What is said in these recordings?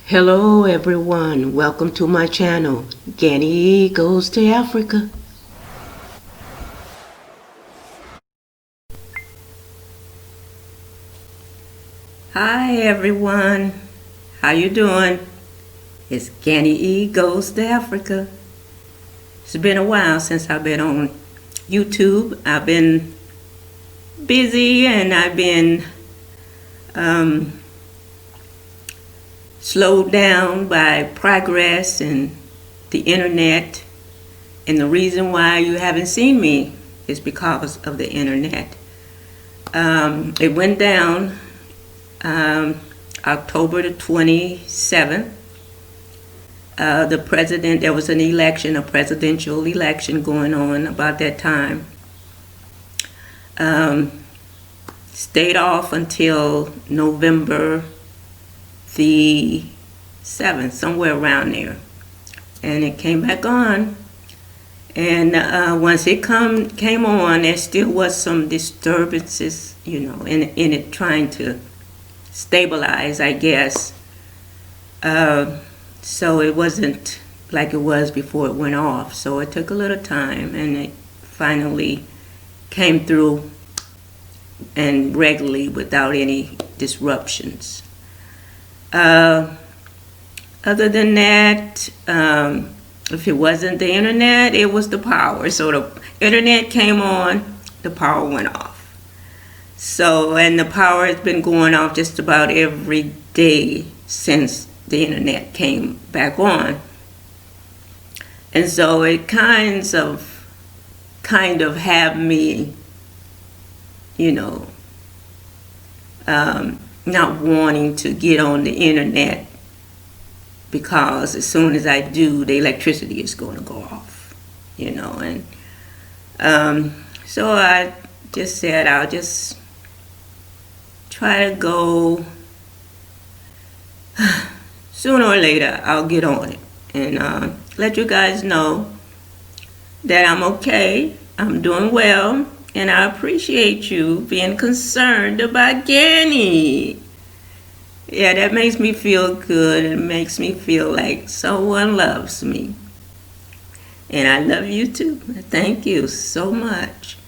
Hello everyone, welcome to my channel. Ganny goes to Africa. Hi everyone, how you doing? It's Ganny goes to Africa. It's been a while since I've been on YouTube. I've been busy and I've been slowed down by progress and the internet. And the reason why you haven't seen me is because of the internet. It went down October the 27th. There was an election, a presidential election going on about that time. Stayed off until November the 7th, somewhere around there. And it came back on. And once it came on, there still was some disturbances, in it trying to stabilize, I guess. So it wasn't like it was before it went off. So it took a little time, and it finally came through and regularly without any disruptions. Other than that, if it wasn't the internet, it was the power. So the internet came on, the power went off. So, and the power has been going off just about every day since the internet came back on. And so it kind of have me, not wanting to get on the internet, because as soon as I do, the electricity is going to go off, and so I just said I'll just try to go. Sooner or later I'll get on it and let you guys know that I'm okay, I'm doing well, and I appreciate you being concerned about Ganny. Yeah, that makes me feel good. It makes me feel like someone loves me. And I love you too. Thank you so much.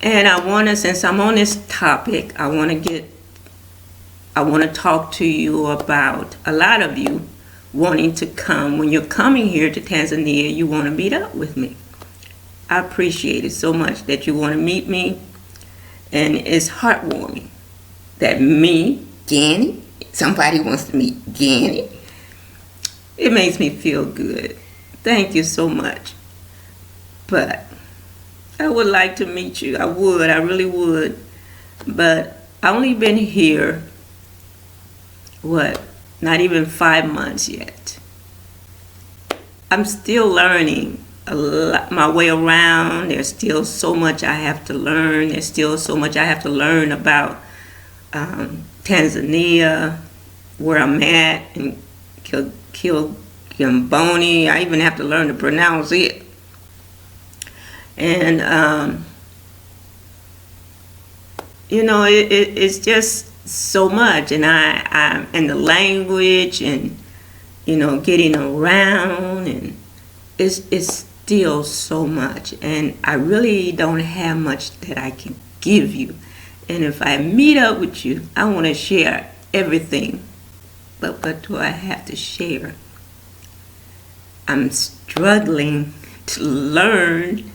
And since I'm on this topic, I want to talk to you about a lot of you wanting to come. When you're coming here to Tanzania, you want to meet up with me. I appreciate it so much that you want to meet me. And it's heartwarming that me, Ganny, somebody wants to meet Ganny. It makes me feel good. Thank you so much. But I would like to meet you. I really would. But I only been here, not even 5 months yet. I'm still learning my way around. There's still so much I have to learn. There's still so much I have to learn about Tanzania, where I'm at, and Kigamboni. I even have to learn to pronounce it. And it's just so much, and and the language, and getting around, and it's still so much, and I really don't have much that I can give you. And if I meet up with you, I want to share everything. But what do I have to share? I'm struggling to learn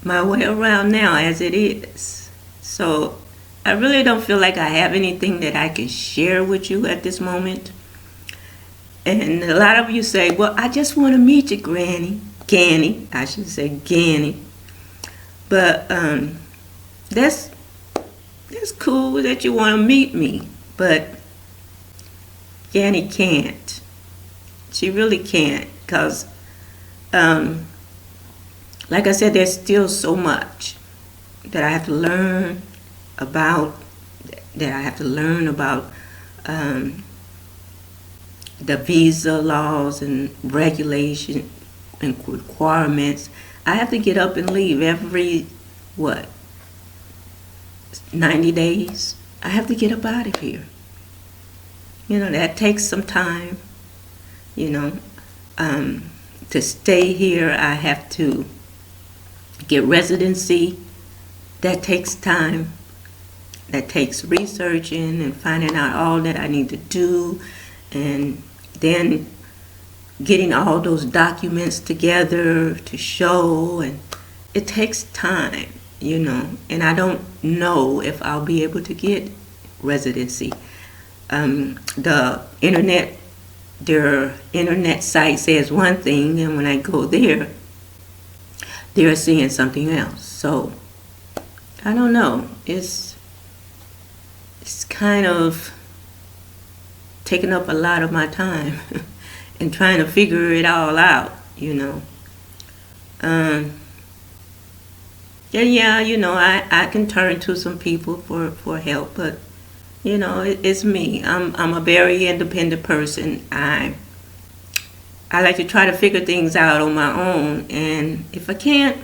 my way around now as it is. So I really don't feel like I have anything that I can share with you at this moment. And a lot of you say, well, I just want to meet you, Ganny. I should say Ganny. But that's cool that you want to meet me. But Ganny can't. She really can't. Because, like I said, there's still so much that I have to learn about. The visa laws and regulation and requirements. I have to get up and leave every 90 days. I have to get up out of here. That takes some time. You know, to stay here, I have to get residency. That takes time. That takes researching and finding out all that I need to do, and then getting all those documents together to show, and it takes time, and I don't know if I'll be able to get residency. The internet, their internet site says one thing, and when I go there, they're seeing something else. So I don't know. It's kind of taking up a lot of my time and trying to figure it all out, I can turn to some people for help, but it's me. I'm a very independent person. I like to try to figure things out on my own, and if I can't,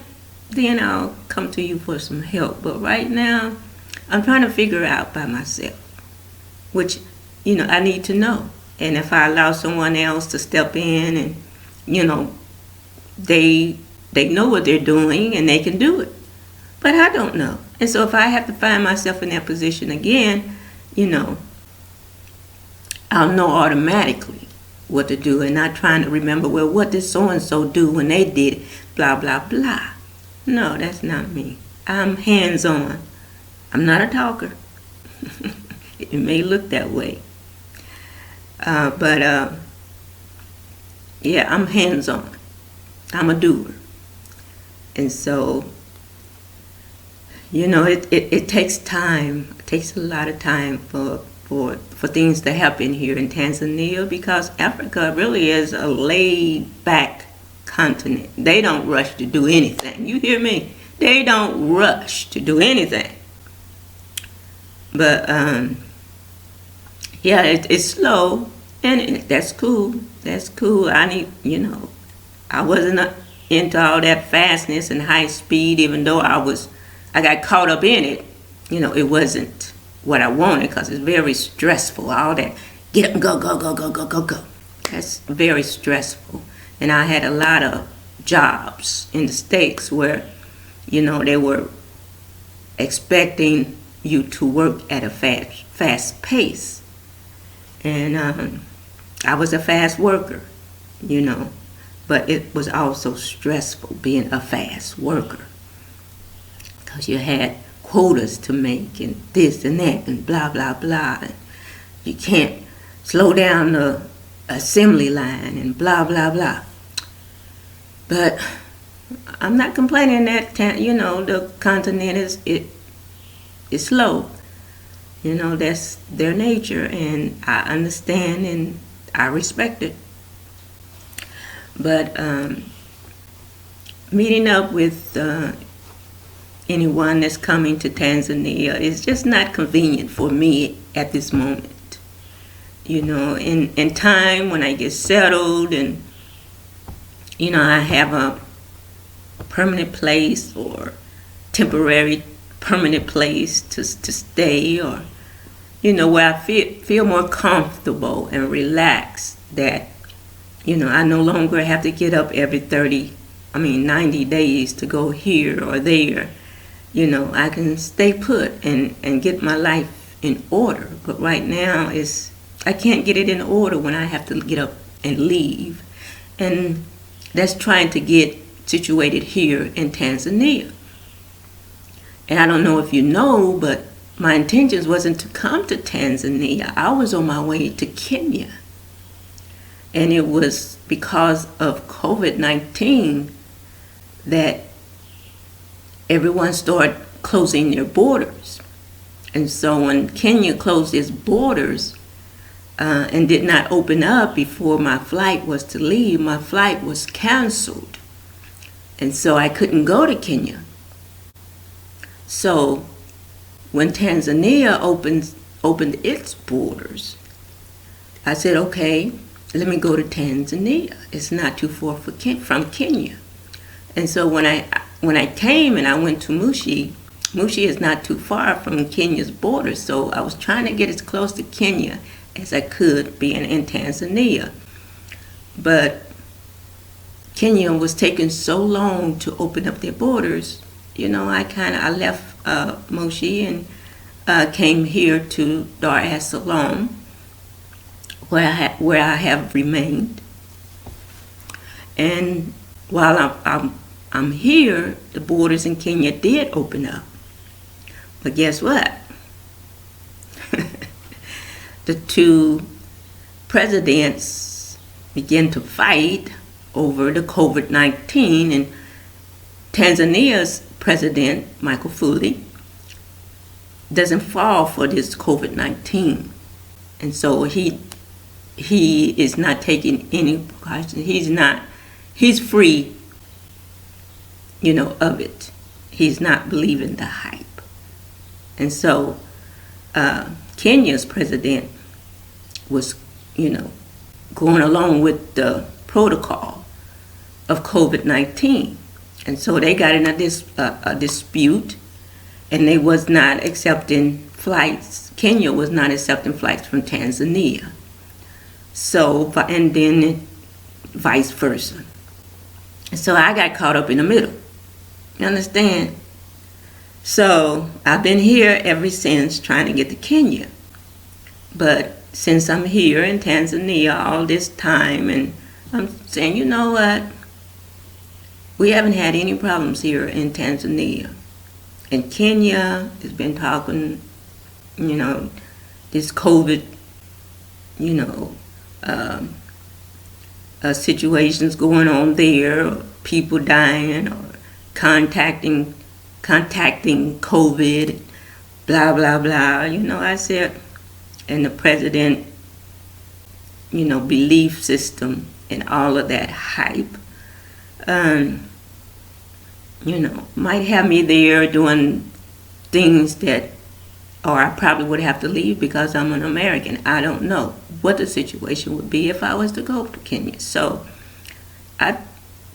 then I'll come to you for some help. But right now, I'm trying to figure it out by myself, which, I need to know. And if I allow someone else to step in and, they know what they're doing and they can do it. But I don't know. And so if I have to find myself in that position again, I'll know automatically what to do and not trying to remember, well, what did so-and-so do when they did it, blah, blah, blah. No, that's not me. I'm hands-on. I'm not a talker. It may look that way. But I'm hands-on. I'm a doer. And so, it takes time. It takes a lot of time for things to happen here in Tanzania, because Africa really is a laid-back continent. They don't rush to do anything. You hear me? They don't rush to do anything. But, it's slow, and that's cool. That's cool. I need, I wasn't into all that fastness and high speed, even though I got caught up in it. It wasn't what I wanted, because it's very stressful. All that get up and go, go, go, go, go, go, go. That's very stressful. And I had a lot of jobs in the States where, they were expecting you to work at a fast pace. And I was a fast worker, but it was also stressful being a fast worker, because you had quotas to make and this and that and blah, blah, blah. And you can't slow down the assembly line and blah, blah, blah. But I'm not complaining that, the continent is slow. That's their nature, and I understand and I respect it. But meeting up with anyone that's coming to Tanzania is just not convenient for me at this moment. In time, when I get settled and, I have a permanent place or temporary permanent place to stay, or, where I feel more comfortable and relaxed, that, I no longer have to get up every 90 days to go here or there. I can stay put and get my life in order. But right now, I can't get it in order when I have to get up and leave. And that's trying to get situated here in Tanzania. And I don't know if you know, but my intentions wasn't to come to Tanzania. I was on my way to Kenya. And it was because of COVID-19 that everyone started closing their borders. And so when Kenya closed its borders and did not open up before my flight was to leave, my flight was canceled. And so I couldn't go to Kenya. So when Tanzania opened its borders, I said, okay, let me go to Tanzania. It's not too far from Kenya. And so when I came and I went to Mushi is not too far from Kenya's border. So I was trying to get as close to Kenya as I could being in Tanzania. But Kenya was taking so long to open up their borders. I left Moshi and came here to Dar es Salaam, where I have remained. And while I'm here, the borders in Kenya did open up. But guess what? The two presidents began to fight over the COVID-19, and Tanzania's president, Michael Fuli, doesn't fall for this COVID-19. And so he is not taking any precautions. He's free, of it. He's not believing the hype. And so Kenya's president was, going along with the protocol of COVID-19. And so they got in a dispute, and they was not accepting flights. Kenya was not accepting flights from Tanzania. So, and then vice versa. So I got caught up in the middle. You understand? So I've been here ever since trying to get to Kenya. But since I'm here in Tanzania all this time, and I'm saying, you know what? We haven't had any problems here in Tanzania. And Kenya has been talking, this COVID, situations going on there, or people dying, or contacting COVID, blah, blah, blah. I said, and the president, belief system and all of that hype, might have me there doing things that, or I probably would have to leave because I'm an American. I don't know what the situation would be if I was to go to Kenya. So I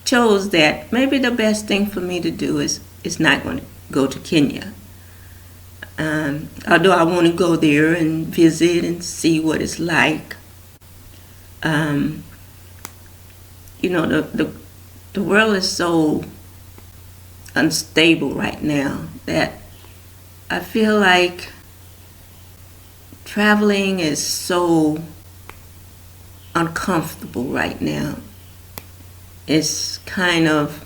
chose that maybe the best thing for me to do is not going to go to Kenya. Although I want to go there and visit and see what it's like. The world is so unstable right now that I feel like traveling is so uncomfortable right now. It's kind of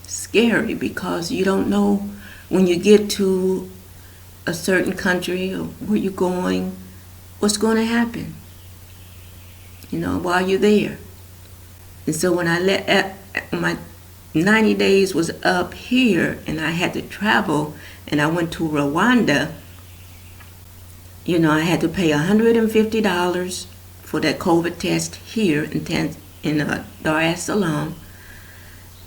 scary because you don't know when you get to a certain country or where you're going, what's going to happen, while you're there. And so when my 90 days was up here and I had to travel and I went to Rwanda, I had to pay $150 for that COVID test here in Dar es Salaam.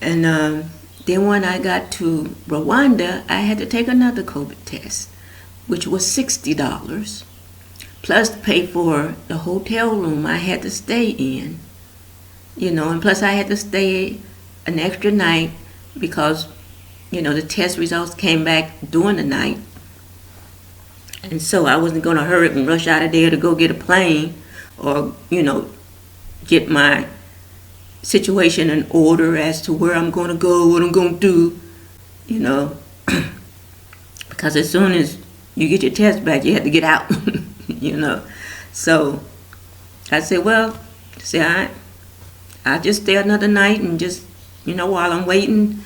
And then when I got to Rwanda, I had to take another COVID test, which was $60, plus pay for the hotel room I had to stay in, and plus I had to stay an extra night because, the test results came back during the night. And so I wasn't going to hurry up and rush out of there to go get a plane or, get my situation in order as to where I'm going to go, what I'm going to do, because as soon as you get your test back, you have to get out, So I said, well, I'll just stay another night and just, while I'm waiting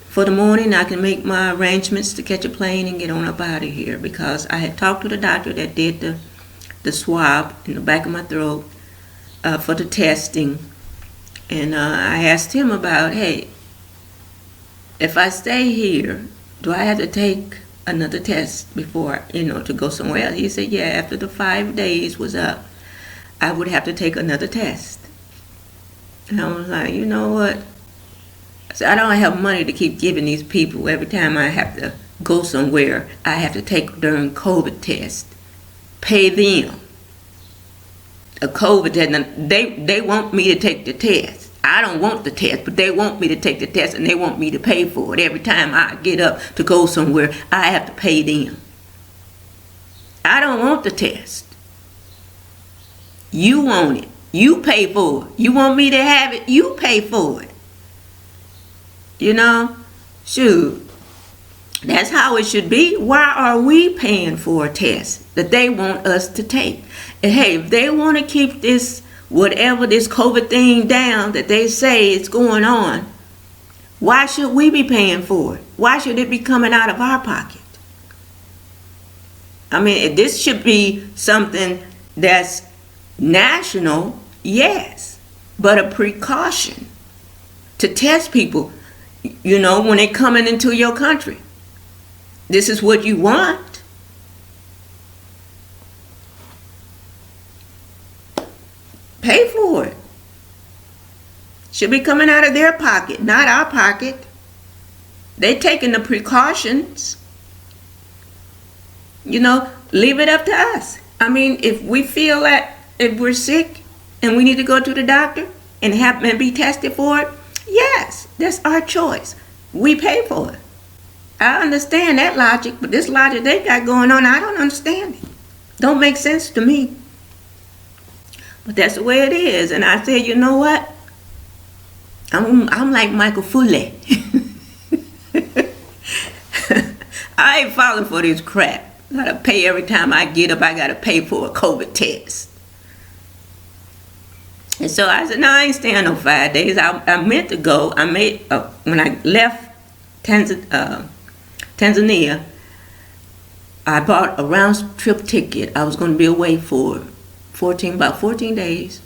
for the morning, I can make my arrangements to catch a plane and get on up out of here, because I had talked to the doctor that did the swab in the back of my throat for the testing. And I asked him about, hey, if I stay here, do I have to take another test before, to go somewhere else? He said, yeah, after the 5 days was up, I would have to take another test. And I was like, you know what? So I don't have money to keep giving these people every time I have to go somewhere. I have to take during COVID test. Pay them a COVID test. They want me to take the test. I don't want the test, but they want me to take the test, and they want me to pay for it. Every time I get up to go somewhere, I have to pay them. I don't want the test. You want it. You pay for it. You want me to have it? You pay for it. You know? Shoot. That's how it should be. Why are we paying for a test that they want us to take? And hey, if they want to keep this, whatever this COVID thing down that they say is going on, why should we be paying for it? Why should it be coming out of our pocket? I mean, this should be something that's national, yes, but a precaution to test people, you know, when they're coming into your country. This is what you want. Pay for it. Should be coming out of their pocket, not our pocket. They taking the precautions. You know, leave it up to us. I mean, if we feel that if we're sick and we need to go to the doctor and be tested for it, yes, that's our choice. We pay for it. I understand that logic, but this logic they got going on, I don't understand it. Don't make sense to me. But that's the way it is. And I said, you know what? I'm like Michael Foley. I ain't falling for this crap. I gotta pay every time I get up. I gotta pay for a COVID test. And so I said, no, I ain't staying no 5 days. I meant to go. When I left Tanzania, I bought a round trip ticket. I was going to be away for about 14 days.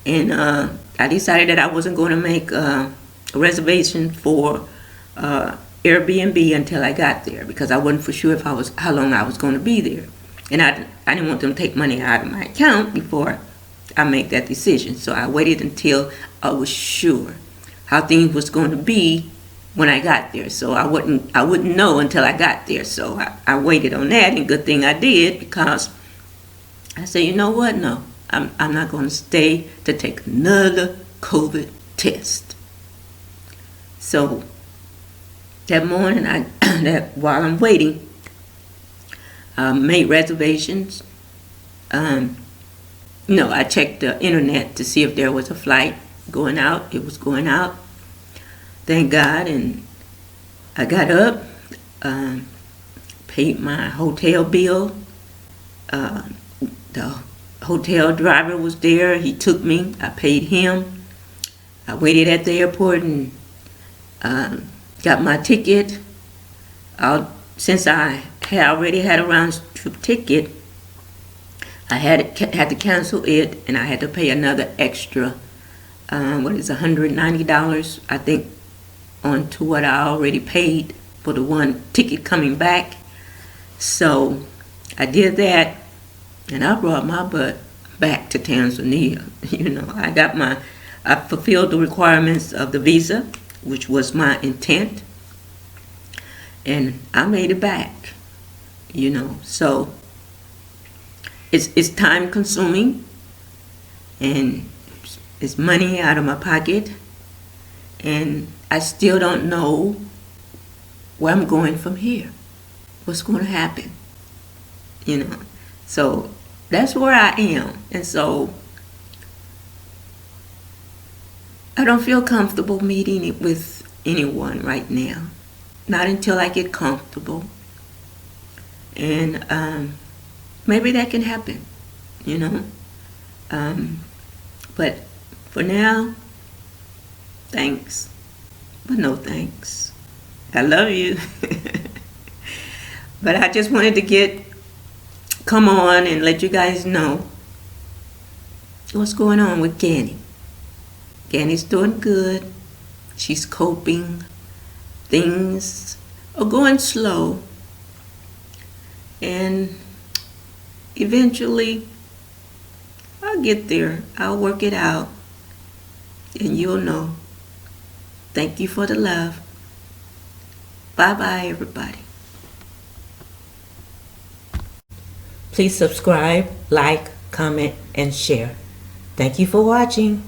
And I decided that I wasn't going to make a reservation for Airbnb until I got there, because I wasn't for sure how long I was going to be there. And I didn't want them to take money out of my account before I make that decision. So I waited until I was sure how things was going to be when I got there. So I wouldn't know until I got there. So I waited on that, and good thing I did, because I said, you know what? No, I'm not going to stay to take another COVID test. So that morning, while I'm waiting, I made reservations. I checked the internet to see if there was a flight going out. It was going out. Thank God. And I got up, paid my hotel bill. The hotel driver was there. He took me. I paid him. I waited at the airport and got my ticket. Since I had already had a round trip ticket, I had to cancel it, and I had to pay another extra, $190, I think, on to what I already paid for the one ticket coming back. So I did that, and I brought my butt back to Tanzania. I fulfilled the requirements of the visa, which was my intent, and I made it back. So it's time consuming, and it's money out of my pocket, and I still don't know where I'm going from here. What's going to happen? So that's where I am. And so I don't feel comfortable meeting with anyone right now. Not until I get comfortable. And maybe that can happen, But for now, thanks, but no thanks. I love you. But I just wanted to come on and let you guys know what's going on with Ganny. Ganny's doing good. She's coping. Things are going slow. And eventually, I'll get there. I'll work it out. And you'll know. Thank you for the love. Bye-bye, everybody. Please subscribe, like, comment, and share. Thank you for watching.